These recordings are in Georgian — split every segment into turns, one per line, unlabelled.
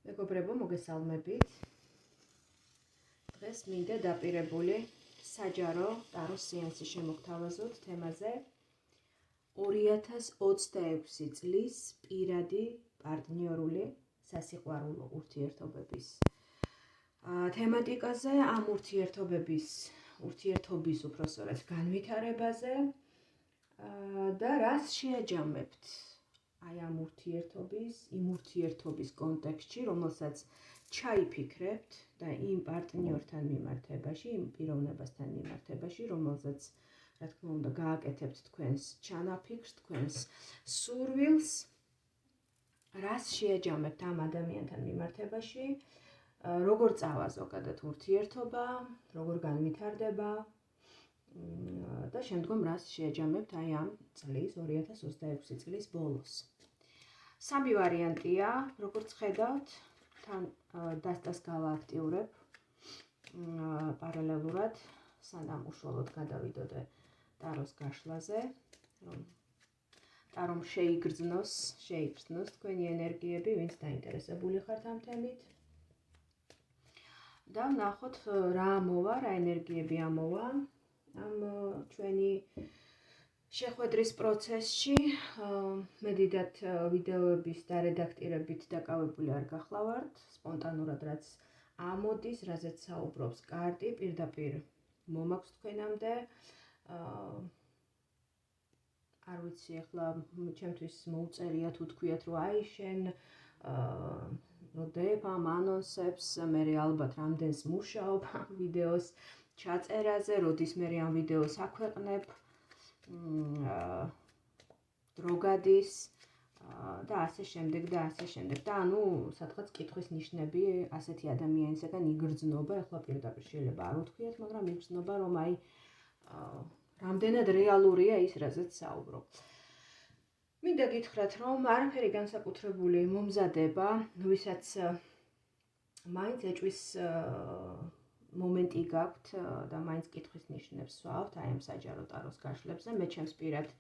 მეგობრებო, მოგესალმებით. დღეს მინდა დაპირებული საჯარო ტაროს სეანსი შემოგთავაზოთ თემაზე 2026 წლის პირადი პარტნიორული სასიყვარულო ურთიერთობების თემატიკაზე, ამ ურთიერთობის უпроსორად განვითარებაზე და რას შეაჯამებთ აი ამ იმ ურთიერთობის კონტექსტში, რომელსაც ჩაიფიქრებთ და იმ პარტნიორთან მიმართებაში, იმ პიროვნებასთან მიმართებაში, რომელსაც, რა თქმა უნდა, გააკეთებთ თქვენს ჩანაფიქრს, თქვენს სურვილს, რას შეაჯამებთ ამ ადამიანთან მიმართებაში, როგორ წავა ზოგადად ურთიერთობა, როგორ განვითარდება და შემდგომ რას შეაჯამებთ აი ამ წლის 2026 წლის ბოლოს. Სამი ვარიანტია, როგორც ხედავთ, თან დასტას გავააქტიურებ პარალელურად, სანამ უშუალოდ გადავიდოდე ტაროს გაშლაზე, რომ ტარომ შეიგრძნოს თქვენი ენერგიები, ვინც დაინტერესებული ხართ ამ თემით. და ვნახოთ რა ამოვა, რა ენერგიები ამოვა ამ ჩვენი შეხვედრის პროცესში. მე დიდად ვიდეოების დარედაქტირებით დაკავებული არ გახლავართ, სპონტანურად რაც ამოდის, რაზეც საუბრობს კარტი, პირდაპირ მომაქვს თქვენამდე. არ ვიცი, ახლა ჩემთვის მოუწერია თუ თქვიათ, რომ აი შენ როდებ ამ ანონსებს, მე ალბათ რამდენს მუშაობ ამ ვიდეოს ჩაწერაზე, როდის მე ამ ვიდეოს აქვეყნებ, დრო გადის და ასე შემდეგ და ასე შემდეგ. და ანუ სადღაც კითხვის ნიშნები ასეთი ადამიანისგან იგრძნობა, ახლა პირდაპირ შეიძლება არ უთქვიათ, მაგრამ იგრძნობა, რომ აი რამდენად რეალურია ის, რაზეც საუბრობ. მინდა გითხრათ, რომ არაფერი განსაკუთრებული მომზადება, ვისაც მაინც ეჭვის მომენტი გაქვთ და მაინც კითხვის ნიშნებს ვსვავთ აი ამ საჯარო ტაროს გაშლებზე, მე ჩემს პირად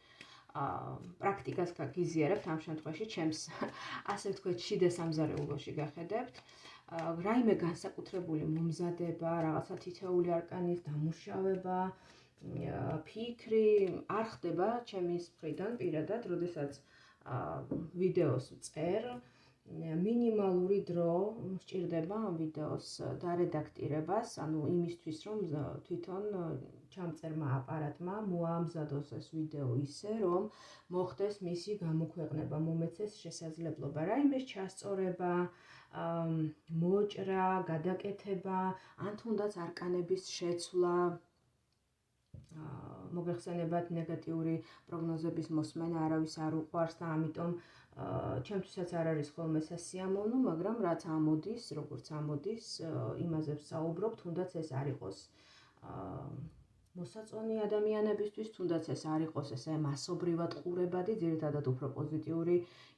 პრაქტიკას გაგიზიარებთ ამ შემთხვევაში, ჩემს ასე ვთქვათ, შიდა სამზარეულოში გახედებთ. რაიმე განსაკუთრებული მომზადება, რაღაცა თითოეული არკანის დამუშავება, ფიქრი არ ხდება ჩემის მხრიდან პირადად, როდესაც ვიდეოს ვწერ. მინიმალური დრო სჭირდება ამ ვიდეოს დარედაქტირებას, ანუ იმისთვის, რომ თვითონ ჩამწერმა აპარატმა მოამზადოს ეს ვიდეო ისე, რომ მოხდეს მისი გამოქვეყნება, მომეცეს შესაძლებლობა, რაიმეს ჩასწორება, მოჭრა, გადაკეთება, ან თუნდაც არკანების შეცვლა, მოგეხსენებათ ნეგატიური პროგნოზების მოსმენა არავის არ უყვარს და ამიტომ ჩემთვისაც არ არის ხოლმე სასიამოვნო, მაგრამ რაც ამოდის, როგორც ამოდის, იმაზე ვსაუბრობ, თუნდაც ეს არ იყოს მოსაწონი ადამიანებისთვის, თუნდაც ეს არ იყოს ესე მასობრივად ყურებადი, ძირითადად უფრო პოზიტიური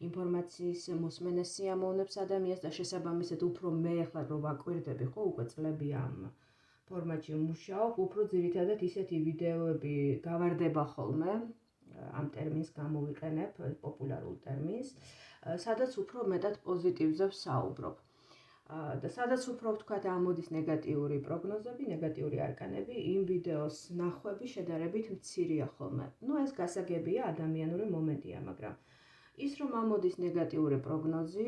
ინფორმაციის მოსმენას სიამოვნებს ადამიანს და შესაბამისად უფრო მე ახლა რო ვაკვირდები, ხო, უკვე წლები ამ ფორმატში ვმუშაობ, უფრო ძირითადად ისეთი ვიდეოები გავარდება ხოლმე, ამ ტერმინს გამოვიყენებ, პოპულარულ ტერმინს, სადაც უფრო მეტად პოზიტივზე ვსაუბრობ. და სადაც უფრო ვთქვათ ამოდის ნეგატიური პროგნოზები, ნეგატიური არკანები, იმ ვიდეოს ნახვები შედარებით მცირეა ხოლმე. ეს გასაგებია, ადამიანური მომენტია, მაგრამ ის რომ ამოდის ნეგატიური პროგნოზი,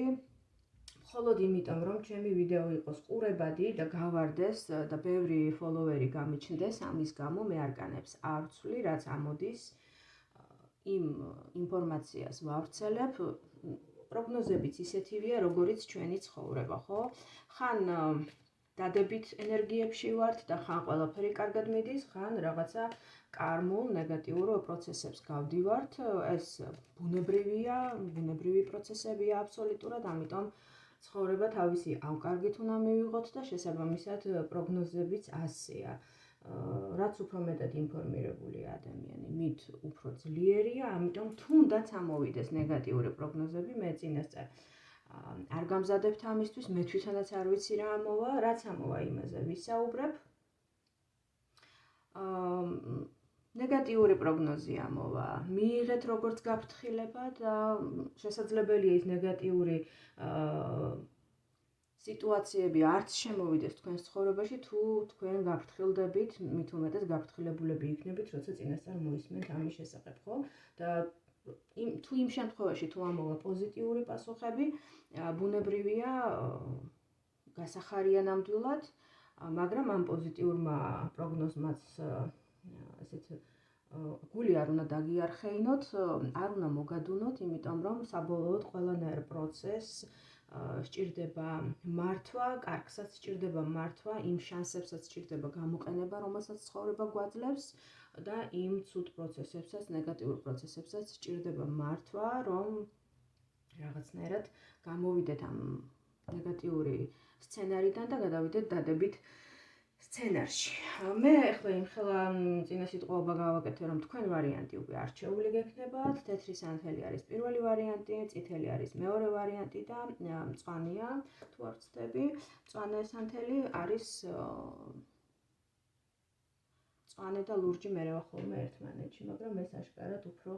მხოლოდ იმიტომ, რომ ჩემი ვიდეო იყოს ყურებადი და გავარდეს და ბევრი ფოლოვერი გამიჩნდეს, ამის გამო მე არკანებს არ ვცვლი, რაც ამოდის, იმ ინფორმაციას ვავრცელებ. პროგნოზებიც ისეთივეა, როგორიც ჩვენი ცხოვრება, ხო? ხან დადებით ენერგიებში ვართ და ხან ყველაფერი კარგად მიდის, ხან რაღაცა კარმულ ნეგატიურ პროცესებს გავდივართ. ეს ბუნებრივი პროცესებია აბსოლუტურად, ამიტომ ცხოვრება თავისი ავკარგით უნდა მივიღოთ და შესაბამისად პროგნოზებიც ასეა. რაც უფრო მეტად ინფორმირებულია ადამიანი, მით უფრო ძლიერია, ამიტომ თუნდაც ამოვიდეს ნეგატიური პროგნოზები, მე წინასწარ არ გამზადებთ ამისთვის, მე თვითონაც არ ვიცი რა ამოვა, რაც ამოვა იმაზე ვისაუბრებ. ნეგატიური პროგნოზი ამოვა, მიიღეთ როგორც გაფრთხილება და შესაძლებელია ის ნეგატიური სიტუაციები არც შემოვიდეს თქვენს ცხოვრებაში, თუ თქვენ გაფრთხილდებით, მით უმეტეს გაფრთხილებულები იქნებით, როცა წინასწარ მოისმენთ ამის შესახებ, ხო? და თუ იმ შემთხვევაში თუ ამოვა პოზიტიური პასუხები, ბუნებრივია გასახარია ნამდვილად, მაგრამ ამ პოზიტიურმა პროგნოზმაც გული არ უნდა დაგიარხეინოთ, არ უნდა მოგადუნოთ, იმიტომ რომ საბოლოოდ ყველანაირ პროცესს სჭირდება მართვა, კარგსაც სჭირდება მართვა, იმ შანსებსაც სჭირდება გამოყენება, რომელსაც ცხოვრება გვაძლევს და იმ ცუდ პროცესებსაც, ნეგატიურ პროცესებსაც სჭირდება მართვა, რომ რაღაცნაირად გამოვიდეთ ამ ნეგატიური სცენარიდან და გადავიდეთ დადებით სცენარში. მე ახლა იმხელა წინა სიტყვაობა გავაკეთე, რომ თქვენ ვარიანტი უკვე არჩეული გექნებათ, თეთრი სანთელი არის პირველი ვარიანტი, წითელი არის მეორე ვარიანტი და მწვანეა, თუ არ ვცდები, მწვანე სანთელი არის მწვანე და ლურჯი მერევა ხოლმე ერთმანეთში, მაგრამ ეს აშკარად უფრო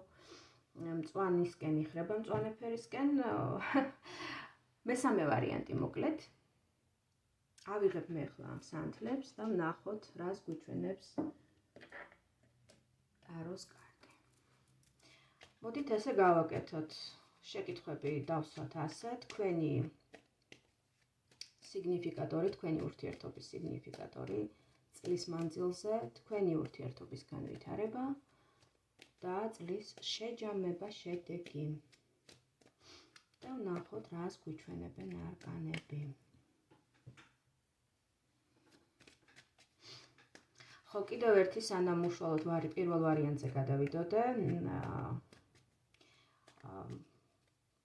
მწვანისკენ იხრება, მწვანე ფერისკენ. მესამე ვარიანტი მოკლედ. ავიღებ მე ახლა ამ სანთლებს და ვნახოთ, რას გვიჩვენებს ტაროს კარტი. მოდით ესე გავაკეთოთ. შეკითხვები დავსვათ ასე, თქვენი სიგნიფიკატორი, თქვენი ურთიერთობის სიგნიფიკატორი წლის მანძილზე, თქვენი ურთიერთობის განვითარება და წლის შეჯამება, შედეგი. და ვნახოთ, რას გვიჩვენებენ არკანები. ხო, კიდევ ერთი სანამ უშუალოდ პირველ ვარიანტზე გადავიდოდე,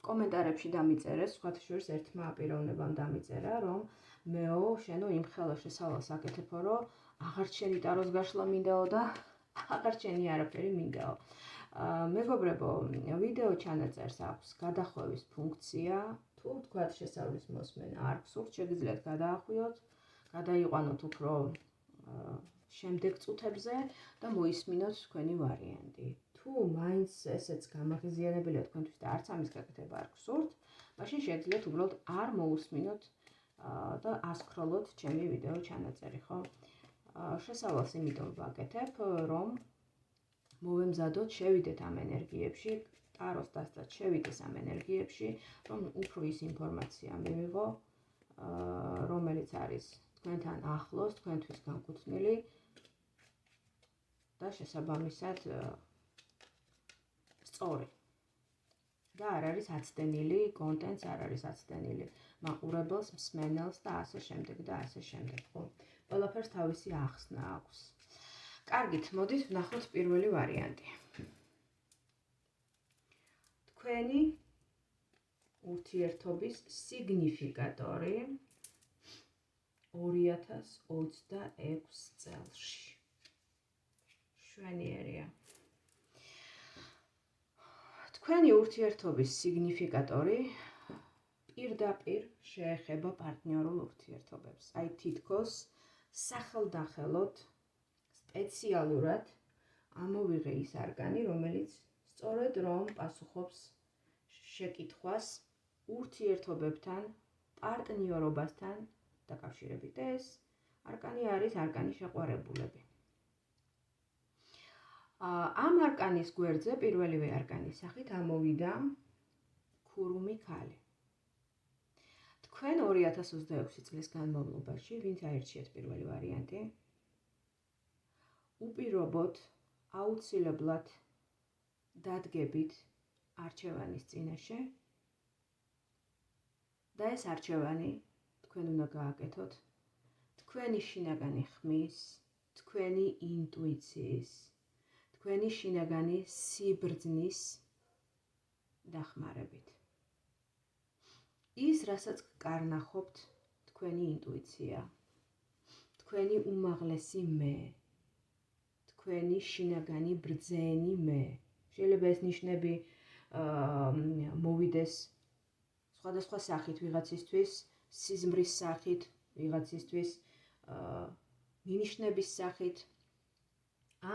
კომენტარებში დამიწერეს, სხვათა შორის ერთმა აპიროვნებამ დამიწერა, რომ მეო, შენო იმ ხელა შესავალს აკეთებო, რომ აღარ შენი ტაროს გაშლა მინდაო და აღარ შენი არაფერი მინდაო. მეგობრებო, ვიდეო ჩანაწერს აქვს გადახვევის ფუნქცია, თუ თქვათ შესავლის მოსმენა არ გსურთ, შეგიძლიათ გადაახვიოთ, გადაიყვანოთ უფრო შემდეგ წუთებზე და მოისმინოთ თქვენი ვარიანტი. თუ მაინც ესეც გამაღიზიანებელია თქვენთვის და არც ამის გაკეთება არ გსურთ, მაშინ შეგიძლიათ უბრალოდ არ მოусმინოთ და ასკროლოთ ჩემი ვიდეო ჩანაწერი, ხო? შესავალს იმიტომ ვაკეთებ, რომ მოვემზადოთ, შევიდეთ ამ ენერგიებში, ტაროს დასწრად შევიდეს ამ ენერგიებში, რომ უფრო ის ინფორმაცია მივიღო, რომელიც არის თქვენთან ახლოს, თქვენთვის განკუთვნილი და შესაბამისად სწორი. და არ არის აცდენილი კონტენტს, არ არის აცდენილი მაყურებელს, მსმენელს და ასე შემდეგ და ასე შემდეგ, ხო? ყველაფერს თავისი ახსნა აქვს. კარგით, მოდით ვნახოთ პირველი ვარიანტი. თქვენი ურთიერთობის სიგნიფიკატორი 2026 წელში. შვენიერია. თქვენი ურთიერთობის სიგნიფიკატორი პირდაპირ შეეხება პარტნიორულ ურთიერთობებს. აი თითქოს სახელდახელოდ სპეციალურად ამოვიღე ის არკანი, რომელიც სწორედ რომ პასუხობს შეკითხვას ურთიერთობებთან, პარტნიორობასთან დაკავშირებით. ეს არკანი არის არკანი შეყვარებულები. ამ არკანის გვერდზე პირველივე არკანის სახით ამოვიდა ქურუმი ქალი. თქვენ 2026 წლის განმავლობაში, ვინც აირჩიეთ პირველი ვარიანტი, უპირობოდ აუცილებლად დადგებით არჩევანის წინაშე და ეს არჩევანი თქვენ უნდა გააკეთოთ თქვენი შინაგანი ხმის, თქვენი ინტუიციის, თქვენი შინაგანი სიბრძნის დახმარებით. ის, რასაც კარნახობთ, თქვენი ინტუიცია, თქვენი უმაღლესი მე, თქვენი შინაგანი ბრძენი მე. შეიძლება ეს ნიშნები მოვიდეს სხვადასხვა სახით ვიღაცისთვის, სიზმრის სახით, ვიღაცისთვის მინიშნების სახით,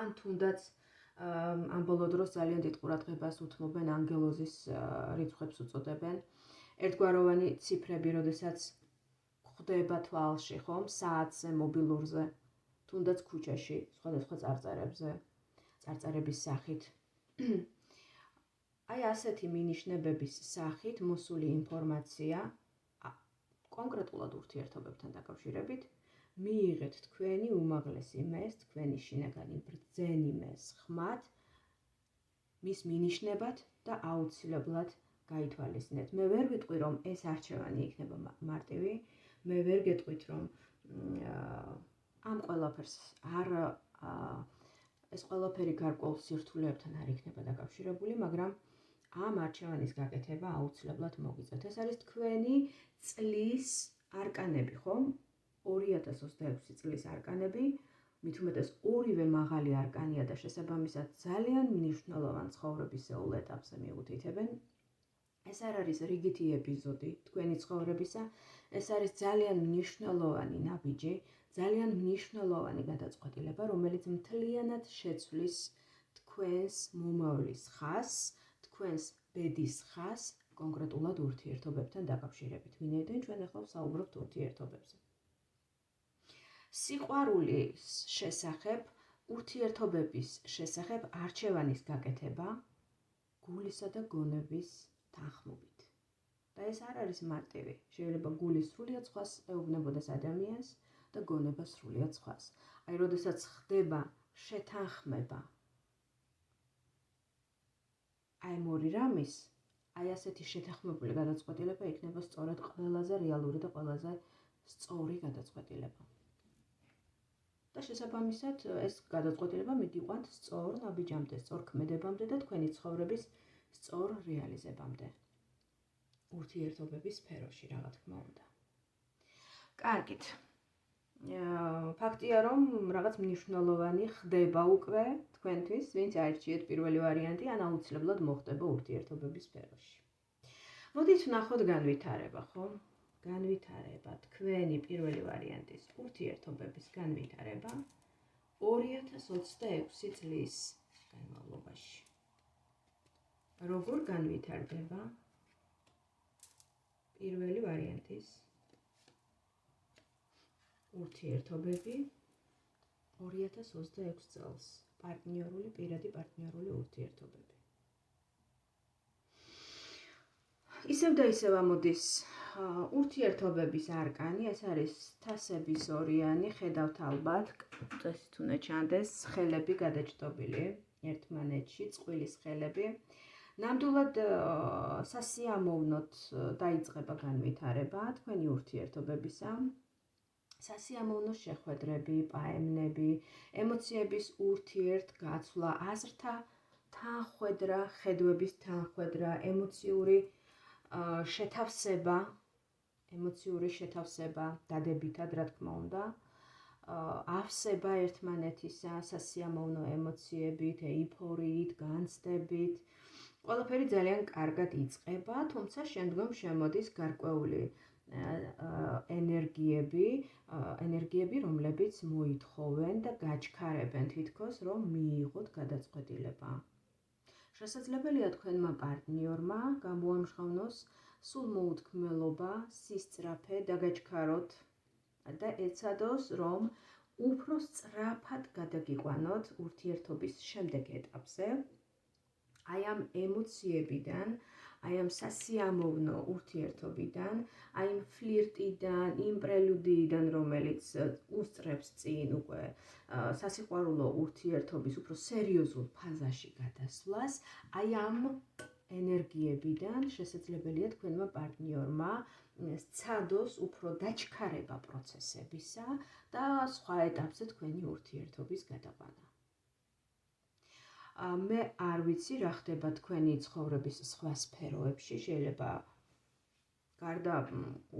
ან თუნდაც ამ ბოლო დროს ძალიან დიდ ყურადღებას უთმობენ ანგელოზის რიცხვებს უწოდებენ. ერთგვაროვანი ციფრები, როდესაც ხვდება თვალში, ხომ, საათზე, მობილურზე, თუნდაც ქუჩაში, სხვადასხვა წარწერების სახით. აი ასეთი მინიშნებების სახით მოსული ინფორმაცია კონკრეტულად ურთიერთობებთან დაკავშირებით მიიღეთ თქვენი უმაღლესი მეს, თქვენი შინაგანი ბრძენი მეს ხმად, მის მინიშნებად და აუცილებლად გაითვალისწინეთ. მე ვერ ვიტყვი, რომ ეს არჩევანი იქნება მარტივი, მე ვერ გეტყვით, რომ ამ ყველაფერს ეს ყველაფერი გარკვეულ სირთულეებთან არ იქნება დაკავშირებული, მაგრამ ამ არჩევანის გაკეთება აუცილებლად მოგიწევთ. ეს არის თქვენი წლის არკანები, ხომ? 2026 წლის არკანები, მით უმეტეს ორივე მაღალი არკანია და შესაბამისად ძალიან მნიშვნელოვან ცხოვრებისეულ ეტაპზე მიუთითებენ. ეს არ არის რიგითი ეპიზოდი თქვენი ცხოვრებისა, ეს არის ძალიან მნიშვნელოვანი ნაბიჯი, ძალიან მნიშვნელოვანი გადაწყვეტილება, რომელიც მთლიანად შეცვლის თქვენს მომავლის ხაზს, თქვენს ბედის ხაზს კონკრეტულად ურთიერთობებთან დაკავშირებით. ვინაიდან ჩვენ ახლა ვსაუბრობთ ურთიერთობებზე. სიყვარულის შესახებ, ურთიერთობების შესახებ არჩევანის გაკეთება გულისა და გონების თანხმობით. და ეს არ არის მარტივი. შეიძლება გული სრულიად სხვას ეუბნებოდეს ადამიანს და გონება სრულიად სხვას. აი, როდესაც ხდება შეთანხმება აი ამ ორი რამის, აი ასეთი შეთანხმებული გადაწყვეტილება იქნება სწორედ ყველაზე რეალური და ყველაზე სწორი გადაწყვეტილება. და შესაბამისად ეს გადაწყვეტილება მიდიყვანთ სწორ ნაბიჯამდე, სწორ ქმედებამდე და თქვენი ცხოვრების სწორ რეალიზებამდე. ურთიერთობების სფეროში, რა თქმა უნდა. კარგით. ფაქტია, რომ რაღაც მნიშვნელოვანი ხდება უკვე თქვენთვის, ვინც აირჩიეთ პირველი ვარიანტი, ან აუცილებლად მოხდება ურთიერთობების სფეროში. მოდით ვნახოთ განვითარება, ხო? განვითარება, თქვენი პირველი ვარიანტის ურთიერთობების განვითარება 2026 წლის განმავლობაში. როგორ განვითარდება პირველი ვარიანტის ურთიერთობები 2026 წელს, პირადი პარტნიორული ურთიერთობები. ისევ და ისევ ამოდის ურთიერთობების არკანი, ეს არის თასების ორიანი, ხედავთ ალბათ, წესით უნდა ჩანდეს, ხელები გადაჯდობილი ერთმანეთში, წყვილის ხელები. ნამდვილად სასიამოვნოთ დაიწყება განვითარება თქვენი ურთიერთობებისა. სასიამოვნო შეხვედრები, პაემნები, ემოციების ურთიერთგაცვლა, აზრთა თანხვედრა, ხედვების თანხვედრა, ემოციური შეთავსება, დადებითად, რა თქმა უნდა, ავსება ერთმანეთისა, სასიამოვნო ემოციებით, ეიფორიით, განცდებით. ყველაფერი ძალიან კარგად იწყება, თუმცა შემდგომ შემოდის გარკვეული ენერგიები, რომლებიც მოითხოვენ და გაჩქარებენ თითქოს, რომ მიიღოთ გადაწყვეტილება. შესაძლებელია თქვენმა პარტნიორმა გამოამჟღავნოს სულ მოუთქმელობა, სისწრაფე და გაჩქაროთ და ეცადოს, რომ უფრო სწრაფად გადაგიყვანოთ ურთიერთობის შემდეგ ეტაპზე. აი ამ ემოციებიდან, აი ამ სასიამოვნო ურთიერთობიდან, აი იმ ფლირტიდან, იმ პრელუდიიდან, რომელიც უსწრებს წინ უკვე სასიყვარულო ურთიერთობის უფრო სერიოზულ ფაზაში გადასვლას, აი ამ ენერგიებიდან შესაძლებელია თქვენმა პარტნიორმა სცადოს უფრო დაჩქარება პროცესებისა და სხვა ეტაპზე თქვენი ურთიერთობის გადაყვანა. მე არ ვიცი რა ხდება თქვენი ცხოვრების სხვა სფეროებში, შეიძლება გარდა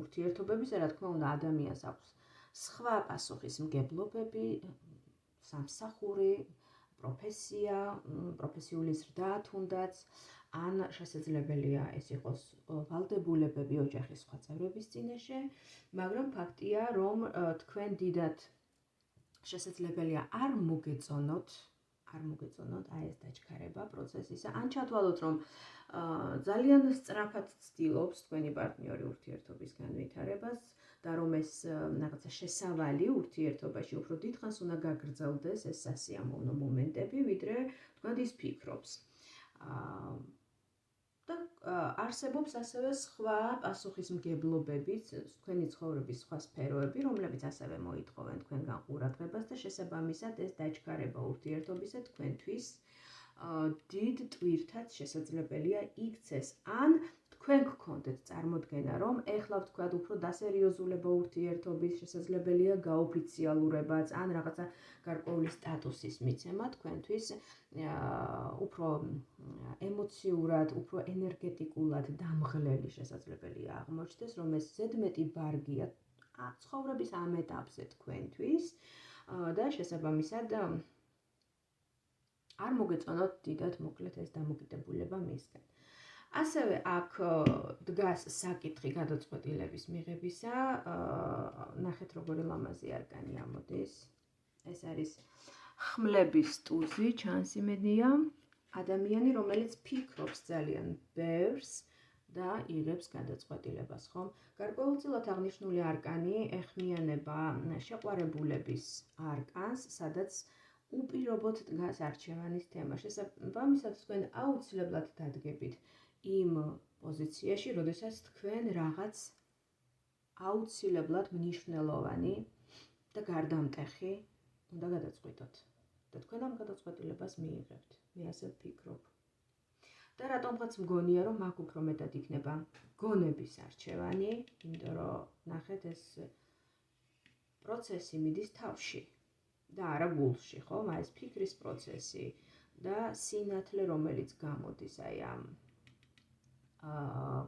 ურთიერთობებისა, რა თქმა უნდა, ადამიანს აქვს სხვა პასუხისმგებლობები, სამსახური, პროფესია, პროფესიული ზრდა თუნდაც, ან შესაძლებელია ეს იყოს ვალდებულებები ოჯახის სხვა წევრების წინაშე, მაგრამ ფაქტია, რომ თქვენ დიდად შესაძლებელია არ მოგეწონოთ არ მოგეწონოთ აი ეს დაჩქარება პროცესისა. ან ჩათვალოთ, რომ ძალიან სწრაფად ცდილობს თქვენი პარტნიორი ურთიერთობის განვითარებას და რომ ეს რაღაცა შესავალი ურთიერთობაში უფრო დიდხანს უნდა გაგრძელდეს ეს სასიამოვნო მომენტები, ვიდრე თქვენ ის ფიქრობს. და არსებობს ასევე სხვა პასუხისმგებლობებიც, თქვენი ცხოვრების სხვა სფეროები, რომლებიც ასევე მოითხოვენ თქვენგან ყურადღებას და შესაბამისად ეს დაჩქარება ურთიერთობისა თქვენთვის დიდ ტვირთად შესაძლებელია იქცეს. ან თქვენ გქონდეთ წარმოდგენა, რომ ეხლა ვთქვათ უფრო დასერიოზულება ურთიერთობის, შესაძლებელია გაოფიციალურებაც, ან რაღაცა გარკვეული სტატუსის მიცემა თქვენთვის უფრო ემოციურად, უფრო ენერგეტიკულად დამღლელი შესაძლებელია აღმოჩნდეს, რომ ეს ზედმეტი ბარგია ცხოვრების ამ ეტაპზე თქვენთვის და შესაბამისად არ მოგეწონოთ დიდად მოკლედ ეს დამოკიდებულება მისგან. ასევე აქ დგას საკითხი გადაწყვეტილების მიღებისა, ნახეთ როგორი ლამაზი არკანი ამოდის. ეს არის ხმლების ტუზი, ჩანს იმედია, ადამიანი, რომელიც ფიქრობს ძალიან ბევრს და იღებს გადაწყვეტილებას, ხომ? გარკვეულწილად აღნიშნული არკანი ეხმიანება შეყვარებულების არკანს, სადაც უპირობოდ დგას არჩევანის თემა. შესაბამისად, თქვენ აუცილებლად დადგებით იმ პოზიციაში, როდესაც თქვენ რაღაც აუცილებლად მნიშვნელოვანი და გარდამტეხი უნდა გადაწყვიტოთ. და თქვენ ამ გადაწყვეტილებას მიიღებთ. მე ასე ვფიქრობ. და რატომღაც მგონია, რომ აქ უფრო მეტად იქნება გონების არჩევანი, იმიტომ რომ ნახეთ ეს პროცესი მიდის თავში და არა გულში, ხომ? აი ეს ფიქრის პროცესი და სინათლე, რომელიც გამოდის აი ამ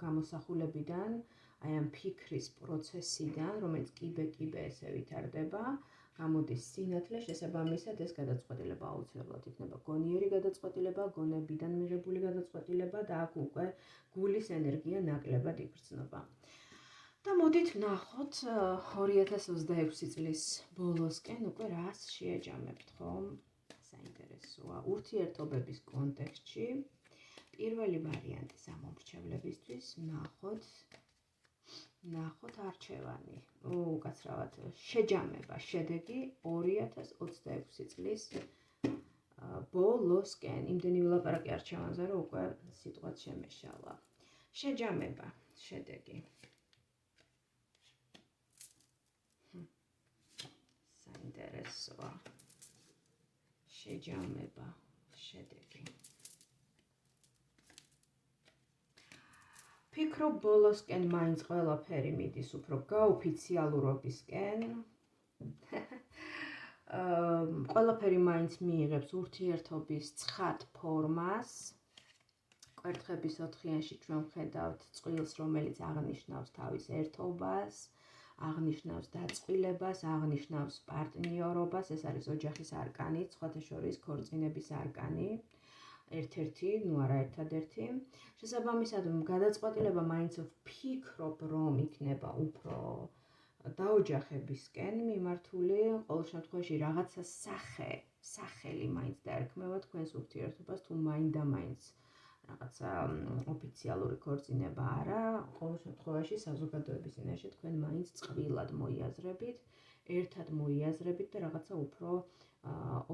გამოსახულებიდან, აი ამ ფიქრის პროცესიდან, რომელიც კიბე-კიბე ესე ვითარდება, გამოდის სინათლე, შესაბამისად ეს გადაწყვეტილება აუცილებლად იქნება გონიერი გადაწყვეტილება, გონებიდან მიღებული გადაწყვეტილება და აქ უკვე გულის ენერგია ნაკლებად იგრძნობა. და მოდით ვნახოთ 2026 წლის ბოლოსკენ უკვე რას შეეჯამებთ, ხომ? საინტერესოა. ურთიერთობების კონტექსტში პირველი ვარიანტი სამომრჩევლებისთვის ვნახოთ არჩევანი. უკაცრავად შეჯამება, შედეგი 2026 წლის ბოლოსკენ. იმდენი ვილაპარაკი არჩევანზე, რომ უკვე სიტყვაც შემეშალა. შეჯამება, შედეგი. საინტერესოა. შეჯამება, შედეგი. ფიქრობ ბოლოსკენ მაინც ყველაფერი მიდის უფრო გაოფიციალურობისკენ. ყველაფერი მაინც მიიღებს ურთიერთობის ცხად ფორმას. კვერთხების ოთხიანში ჩვენ ვხედავთ წყვილს, რომელიც აღნიშნავს თავის ერთობას, აღნიშნავს დაწყვილებას, აღნიშნავს პარტნიორობას, ეს არის ოჯახის არკანი, სხვათა შორის ქორწინების არკანი. ერთ-ერთი, ნუ არა ერთადერთი. შესაბამისად, გადაწყვეტილება მაინც ვფიქრობ, რომ იქნება უფრო დაოჯახებისკენ მიმართული, ყოველ შემთხვევაში რაღაცა სახელი მაინც დაერქმევა თქვენს ურთიერთობას, თუ მაინდა-მაინც რაღაცა ოფიციალური ქორწინება არა, ყოველ შემთხვევაში საზოგადოების წინაშე თქვენ მაინც წყვილად მოიაზრებით, ერთად მოიაზრებით და რაღაცა უფრო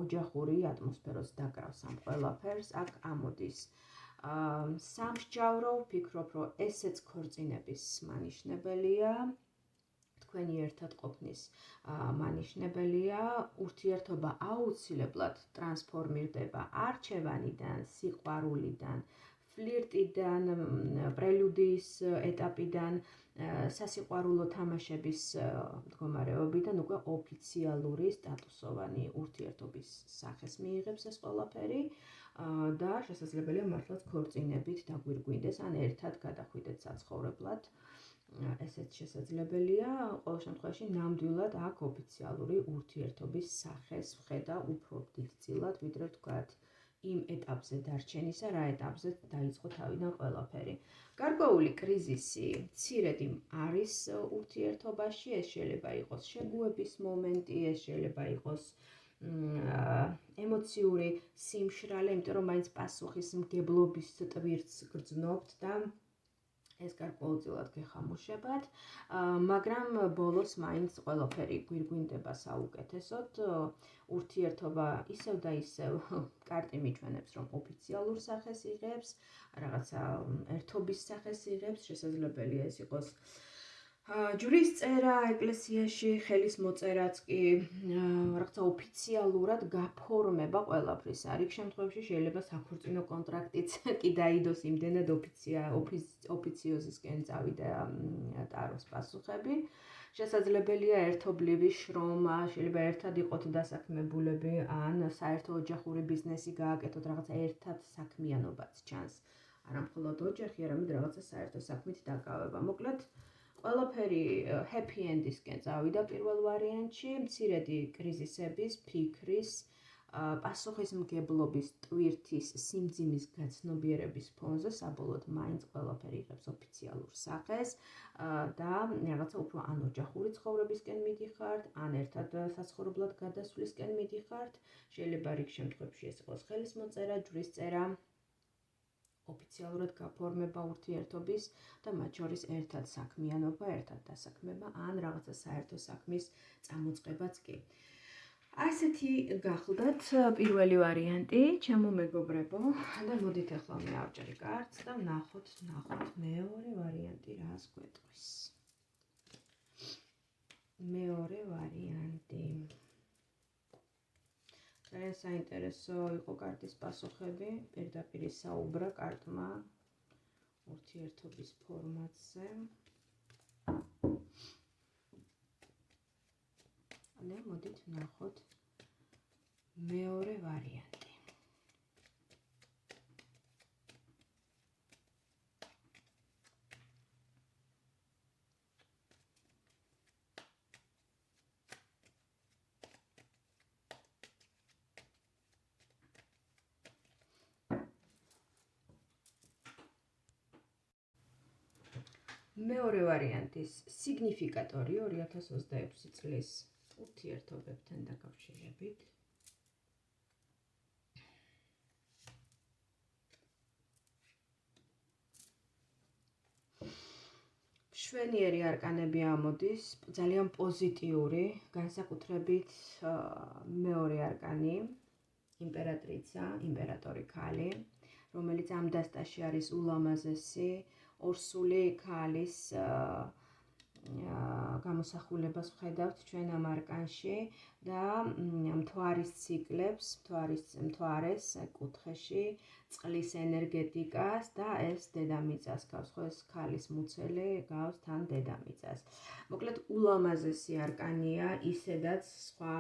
ოჯახური ატმოსფეროს დაკრავს ამ ყველაფერს. აქ ამოდის სამსჯავრო, ვფიქრობ, რომ ესეც ქორწინების მანიშნებელია, თქვენი ერთად ყოფნის მანიშნებელია, ურთიერთობა აუცილებლად ტრანსფორმირდება არჩევანიდან, სიყვარულიდან, ფლირტიდან, პრელუდიის ეტაპიდან, სასიყვარულო თამაშების მდგომარეობიდან უკვე ოფიციალური სტატუსოვანი ურთიერთობის სახეს მიიღებს ეს ყველაფერი და შესაძლებელია მართლაც ქორწინებით დაგვირგვინდეს ან ერთად გადახვიდეთ საცხოვრებლად. ესეც შესაძლებელია, ყოველ შემთხვევაში ნამდვილად აქ ოფიციალური ურთიერთობის სახეს ვხედა უფრო დიდწილად, ვიდრე ვთქვათ იმ ეტაპზე დარჩენისა, რა ეტაპზე დაიწყო თავიდან ყველაფერი. გარკვეული კრიზისი მცირედ არის ურთიერთობაში, ეს შეიძლება იყოს შეგუების მომენტი, ეს შეიძლება იყოს ემოციური სიმშრალე, იმიტომ რომ მაინც პასუხისმგებლობის ტვირთს გრძნობთ და ეს გარკვეულწილად გეხამუშებათ, მაგრამ ბოლოს მაინც ყველაფერი გვირგვინდება საუკეთესოდ. ურთიერთობა ისევ და ისევ კარტი მიჩვენებს, რომ ოფიციალურ სახეს იღებს, რაღაცა ერთობის სახეს იღებს, შესაძლებელია ეს იყოს ჯვრის წერა ეკლესიაში, ხელის მოწერაც კი რაღაცა ოფიციალურად გაფორმება ყველაფრის. რიგ შემთხვევებში შეიძლება საქორწინო კონტრაქტიც კი დაიდოს იმდენად ოფიციოზისკენ წავიდა ტაროს პასუხები. შესაძლებელია ერთობლივი შრომა, შეიძლება ერთად იყოთ დასაქმებულები, ან საერთო ოჯახური ბიზნესი გააკეთოთ, რაღაცა ერთად საქმიანობაც ჩანს. არა მხოლოდ ოჯახი, არამედ რაღაცა საერთო საქმით დაკავება. მოკლედ ყველაფერი happy end-ისკენ წავიდა პირველ ვარიანტში, მცირედი კრიზისების, ფიქრის, პასუხისმგებლობის ტვირთის, სიმძიმის გაცნობიერების ფონზე საბოლოოდ მაინც ყველაფერი იღებს ოფიციალურ სახეს და რაღაცა უფრო ან ოჯახური ცხოვრებისკენ მიდიხართ, ან ერთად საცხოვრებლად გადასვლისკენ მიდიხართ. შეიძლება რიგ შემთხვევებში ეს იყოს ხელის მოწერა, ჯვრის წერა, ოფიციალურად გაფორმება ურთიერთობის და მათ შორის ერთად საქმიანობა, ერთად დასაქმება, ან რაღაცა საერთო საქმის წამოწყებაც კი. ასეთი გახლდათ პირველი ვარიანტი, ჩემო მეგობრებო, და მოდით ახლა მე ავჭრი კარტს და ნახოთ მეორე ვარიანტი რას გვეტყვის. მეორე ვარიანტი. ძალიან საინტერესო იყო კარტის პასუხები, პირდაპირ ისაუბრა კარტმა ურთიერთობის ფორმატზე. და მოდით ვნახოთ მეორე ვარიანტი. მეორე ვარიანტის სიგნიფიკატორი 2026 წლის ურთიერთობებთან დაკავშირებით. მშვენიერი არკანები ამოდის, ძალიან პოზიტიური, განსაკუთრებით მეორე არკანი, იმპერატრიცა, იმპერატორი ქალი, რომელიც ამ დასტაში არის ულამაზესი, ორსული ქალის გამოსახულებას ვხედავთ ჩვენ ამ არკანში და მთვარის ციკლებს, მთვარეს კუთხეში, წყლის ენერგეტიკას და ეს დედამიწას გავს, ხო ეს ქალის მუცელი გავს თან დედამიწას. მოკლედ ულამაზესი არკანია ისედაც სხვა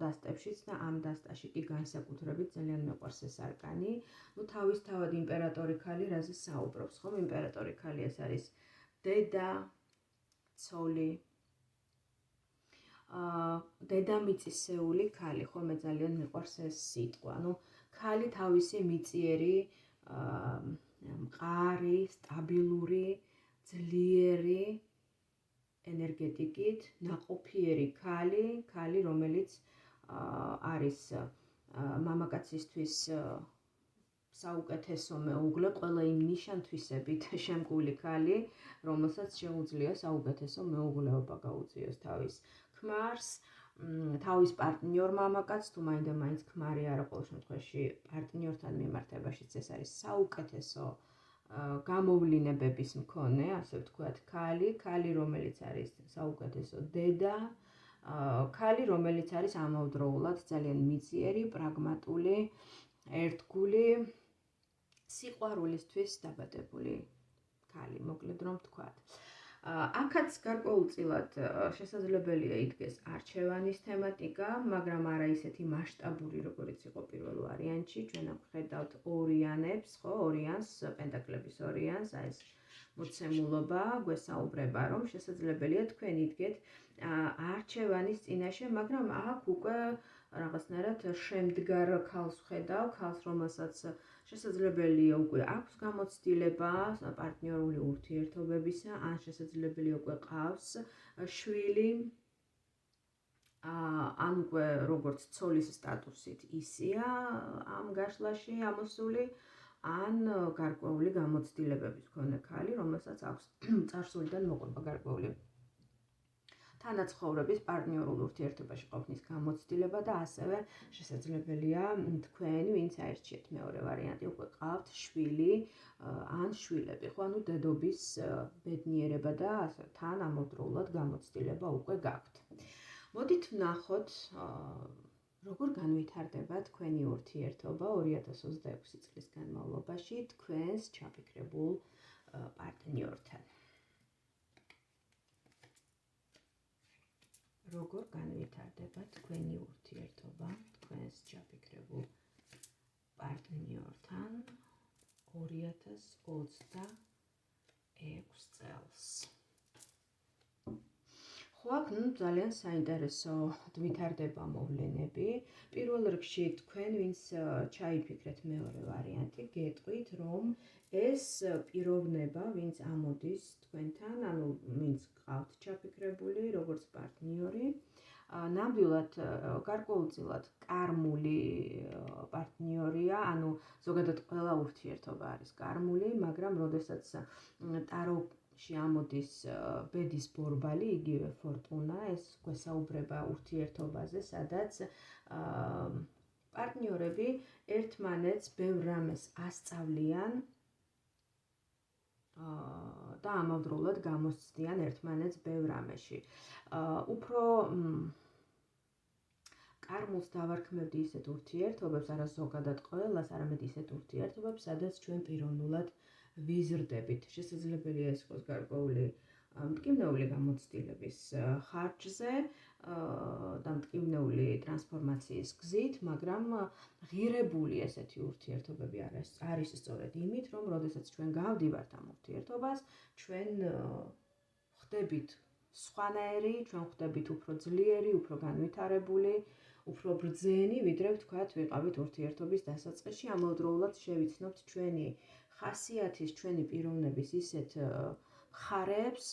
დასტებშიც და ამ დასტაში კი განსაკუთრებით ძალიან მეყვარს ეს არკანი. თავისთავად იმპერატორი ქალი რაზე საუბრობს, ხომ? იმპერატორი ქალი ეს არის დედა, ცოლი, დედამიწისეული ქალი, ხო მე ძალიან მიყვარს ეს სიტყვა. ქალი თავისი მიწიერი, მყარი, სტაბილური, ძლიერი ენერგეტიკით, ნაყოფიერი ქალი, რომელიც არის მამაკაცისთვის საუკეთესო მეუღლე, ყველა იმ ნიშან-თვისებით შემკული ქალი, რომელსაც შეუძლია საუკეთესო მეუღლეობა გაუწიოს თავის ქმარს, თავის პარტნიორ მამაკაცს, თუ მაინდა-მაინც ქმარი არა, ყოველ შემთხვევაში პარტნიორთან მიმართებაშიც ეს არის საუკეთესო გამოვლინებების მქონე, ასე ვთქვათ, ქალი, რომელიც არის საუკეთესო დედა, ქალი, რომელიც არის ამავდროულად ძალიან მიწიერი, პრაგმატული, ერთგული, სიყვარულისთვის დაბადებული ქალი, მოკლედ რომ ვთქვათ. აქაც გარკვეულწილად შესაძლებელია იდგეს არჩევანის თემატიკა, მაგრამ არა ისეთი მასშტაბური, როგორც იყო პირველ ვარიანტში. ჩვენ აქ ვხედავთ ორიანებს, ხო, ორიანს, პენტაკლების ორიანს, ეს მოცემულობა გვესაუბრება, რომ შესაძლებელია თქვენ იდგეთ არჩევანის წინაშე, მაგრამ აქ უკვე რაღაცნაირად შემდგარ ქალს ვხედავ, ქალს, რომელსაც შესაძლებელია უკვე აქვს გამოცდილება პარტნიორული ურთიერთობებისა, ან შესაძლებელია უკვე ყავს შვილი, ან უკვე როგორც ცოლის სტატუსით ისია ამ გაშლაში ამოსული, ან გარკვეული გამოცდილებების მქონე ქალი, რომელსაც აქვს წარსულიდან მოყვება გარკვეული თანაცხოვრების პარტნიორულ ურთიერთობაში ყოფნის გამოცდილება და ასევე შესაძლებელია თქვენ, ვინც აირჩიეთ მეორე ვარიანტი, უკვე ყავთ შვილი ან შვილები, ხო, ანუ დედობის ბედნიერება და თან ამავდროულად გამოცდილება უკვე გაქვთ. მოდით ვნახოთ, როგორ განვითარდება თქვენი ურთიერთობა 2026 წლის განმავლობაში თქვენს ჩაფიქრებულ პარტნიორთან. როგორ განვითარდება თქვენი ურთიერთობა თქვენს ჩაფიქრებულ პარტნიორთან 2026 წელს. ხო, აქ ძალიან საინტერესო ვითარდება მოვლენები. პირველ რიგში თქვენ, ვინც ჩაიფიქრეთ მეორე ვარიანტი, გეტყვით, რომ ეს პიროვნება, ვინც ამოდის თქვენთან, ანუ ვინც გყავთ ჩაფიქრებული როგორც პარტნიორი, ნამდვილად გარკვეულწილად კარმული პარტნიორია, ანუ ზოგადად ყველა ურთიერთობა არის კარმული, მაგრამ როდესაც ტაროში ამოდის ბედის ბორბალი, იგივე ფორტუნა, ეს გვესაუბრება ურთიერთობაზე, სადაც პარტნიორები ერთმანეთს ბევრ რამეს ასწავლიან და ამავდროულად გამოსცდიან ერთმანეთს ბევრ რამეში. უფრო კარმულს დავარქმევდი ისეთ ურთიერთობებს, არა ზოგადად ყველას, არამედ ისეთ ურთიერთობებს, სადაც ჩვენ პიროვნულად ვიზრდებით. შესაძლებელია ეს იყოს გარკვეული მტკივნეული გამოცდილების ხარჯზე და მტკივნეული ტრანსფორმაციის გზით, მაგრამ ღირებული ესეთი ურთიერთობები არის სწორედ იმით, რომ როდესაც ჩვენ გავდივართ ამ ურთიერთობას, ჩვენ ხდებით სხვანაირი, ჩვენ ხდებით უფრო ძლიერი, უფრო განვითარებული, უფრო ბრძენი, ვიდრე ვთქვათ, ვიყავით ურთიერთობის დასაწყისში, ამავდროულად შევიცნობთ ჩვენი ხასიათის, ჩვენი პიროვნების ისეთ მხარეებს,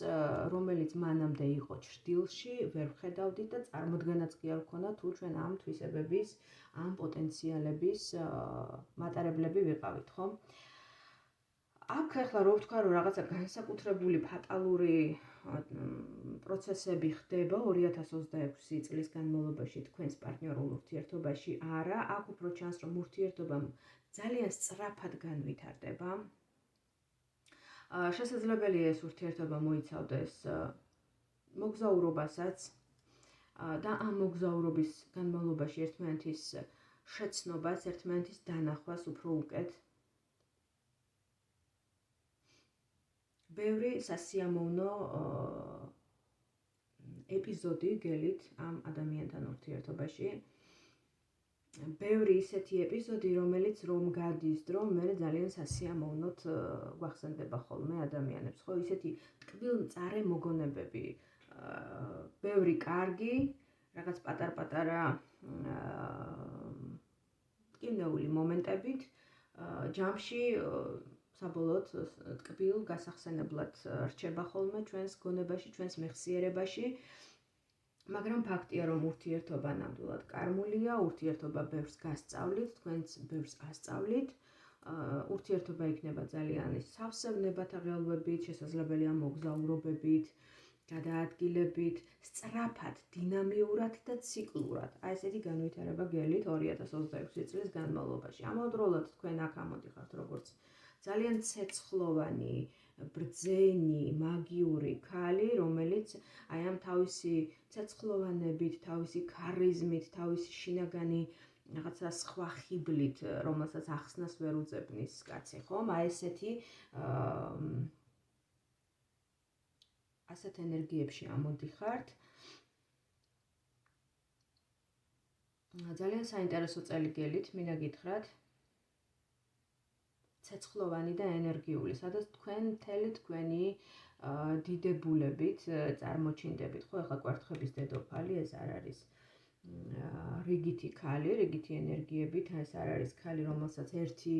რომელიც მანამდე იყო ჩრდილში, ვერ ვხედავდით და წარმოდგენაც კი არ ვქონდა თუ ჩვენ ამ თვისებების, ამ პოტენციალების მატარებლები ვიყავით, ხო? აქ ახლა რო ვთქვა, რომ რაღაცა განსაკუთრებული ფატალური პროცესები ხდება 2026 წლის განმავლობაში თქვენს პარტნიორულ ურთიერთობაში, არა, აქ უფრო ჩანს, რომ ურთიერთობა ძალიან სწრაფად განვითარდება. შესაძლებელია ეს ურთიერთობა მოიცავდეს მოგზაურობასაც და ამ მოგზაურობის განმავლობაში ერთმანეთის შეცნობას, ერთმანეთის დანახვას უფრო უკეთ. ბევრი სასიამოვნო ეპიზოდი გელით ამ ადამიანთან ურთიერთობაში. ბევრი ისეთი ეპიზოდი, რომელიც რომ გადის დრო, მე ძალიან სასიამოვნოდ გვახსენდება ხოლმე ადამიანებს, ხო, ისეთი ტკბილმწარე მოგონებები, ბევრი კარგი, რაღაც პატარ-პატარა ტკივნეული მომენტებით, ჯამში საბოლოოდ ტკბილ გასახსენებლად რჩება ხოლმე ჩვენს გონებაში, ჩვენს მეხსიერებაში. მაგრამ ფაქტია, რომ ურთიერთობა ნამდვილად კარმულია, ურთიერთობა ბევრს გასწავლით, თქვენც ბევრს ასწავლით. ურთიერთობა იქნება ძალიან სავსე ვნებათა ღელვებით, შესაძლებელია მოგზაურობებით, გადაადგილებით, სწრაფად, დინამიურად და ციკლურად. აი ესეთი განვითარება გელით 2026 წლის განმავლობაში. ამავდროულად თქვენ აქ ამოდიხართ როგორც ძალიან ცეცხლოვანი, ბრძენი, მაგიური ქალი, რომელიც აი ამ თავისი ცეცხლოვანებით, თავისი ქარიზმით, თავისი შინაგანი რაღაცა სხვა ხიბლით, რომელსაც ახსნას ვერ უძებნის კაცი, ხომ? აი ესეთი ასეთ ენერგიებში ამოდიხართ. ძალიან საინტერესო წელი გელით, მინდა გითხრათ. ცეცხლოვანი და ენერგიული, სადაც თქვენ მთელი თქვენი დიდებულებით წარმოჩინდებით, ხო, ახლა კვერთხების დედოფალი, ეს არ არის რიგითი ქალი, რიგითი ენერგიებით, ეს არ არის ქალი, რომელსაც ერთი,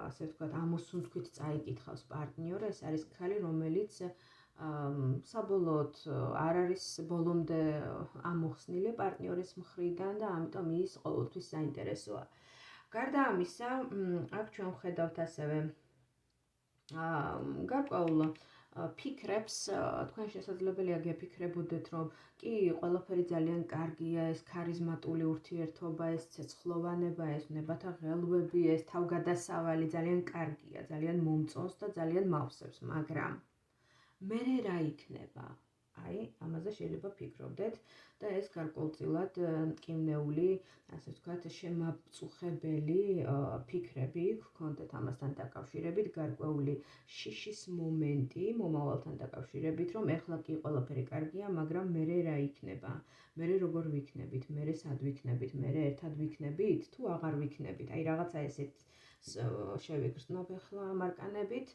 ასე ვთქვათ, ამოსუნთქვით წაიკითხავს პარტნიორ, ეს არის ქალი, რომელიც საბოლოოდ არ არის ბოლომდე ამოხსნილი პარტნიორის მხრიდან და ამიტომ ის ყოველთვის საინტერესოა. გარდა ამისა, აქ ჩვენ ვხედავთ ასევე გარკვეულ ფიქრებს, თქვენ შესაძლებელია გეფიქრებოდეთ, რომ კი, ყველაფერი ძალიან კარგია, ეს ქარიზმატული ურთიერთობა, ეს ცეცხლოვანება, ეს ნებათა ღელვები, ეს თავგადასავალი ძალიან კარგია, ძალიან მომწონს და ძალიან მავსებს, მაგრამ მერე რა იქნება? აი, ამაზე შეიძლება ფიქრობდეთ და ეს გარკვეულწილად მტკივნეული, ასე ვთქვათ, შემაწუხებელი ფიქრები გქონდეთ ამასთან დაკავშირებით, გარკვეული შიშის მომენტი მომავალთან დაკავშირებით, რომ ეხლა კი ყველაფერი კარგია, მაგრამ მერე რა იქნება? მერე როგორ ვიქნებით? მერე სად ვიქნებით? მერე ერთად ვიქნებით? თუ აღარ ვიქნებით? აი, რაღაცა ესეთ შევიგრძნობ ახლა მარკანებით